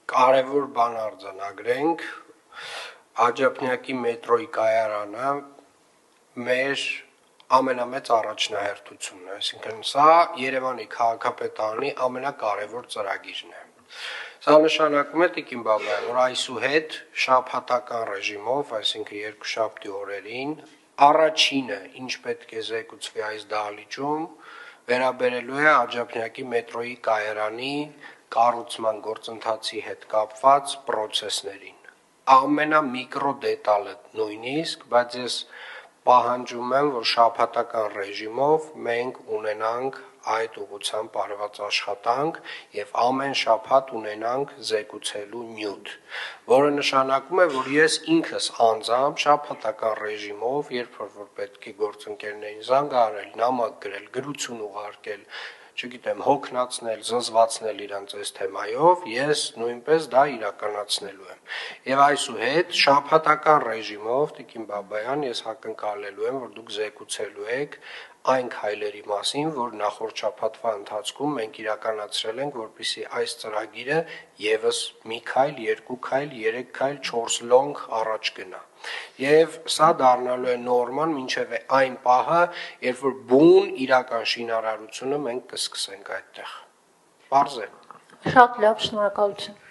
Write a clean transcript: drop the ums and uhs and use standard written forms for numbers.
կարևոր բան արձանագրենք, Աջափնյակի մետրոյի կայարանը մեր ամենամեծ առաջնահերթությունն է, այսինքն սա Երևանի քաղաքապետարանի ամենակարևոր ծրագիրն է։ Սա նշանակում է Տիկին Բաբայան, որ այսուհետ շաբաթական ռեժիմով, այսինքն երկուշաբթի օրերին, առաջինը, ինչ պետք է զեկուցվի այս դահլիճում, վերաբերելու է Աջափնյակի մետրոյի կայարանի կառուցման գործընթացի հետ կապված պրոցեսներին։ Ամենամիկրո դետալը նույնիսկ, բայց ես պահանջում եմ, որ շաբաթական ռեժիմով մենք ունենանք այդ ուղղությամբ արված աշխատանք եւ ամեն շաբաթ ունենանք զեկուցելու նյութ, որը նշանակում է, որ ես ինքս անձամբ շաբաթական ռեժիմով, երբ որ պետք է գործընկերներին զանգահարել, նամակ գրել, գրություն ուղարկել, չգիտեմ, հոգնածնել, զզվացնել իրանց այս թեմայով, ես նույնպես դա իրականացնելու եմ։ Եվ այսուհետ շաբաթական ռեժիմով, Տիկին Բաբայան, ես ակնկալելու եմ, որ դուք զեկուցելու եք այն քայլերի մասին, որ նախորդ շաբաթվա ընթացքում մենք իրականացրել ենք, որպեսզի այս ծրագիրը եւս մի քայլ, երկու քայլ, երեք քայլ, 4 լոնգ առաջ գնա։ Եվ սա դառնալու է նորման մինչև այն պահը, երբ որ բուն իրական շինարարությունը մենք կսկսենք այդտեղ։ Պարզ է։ Շատ լավ, շնորհակալություն։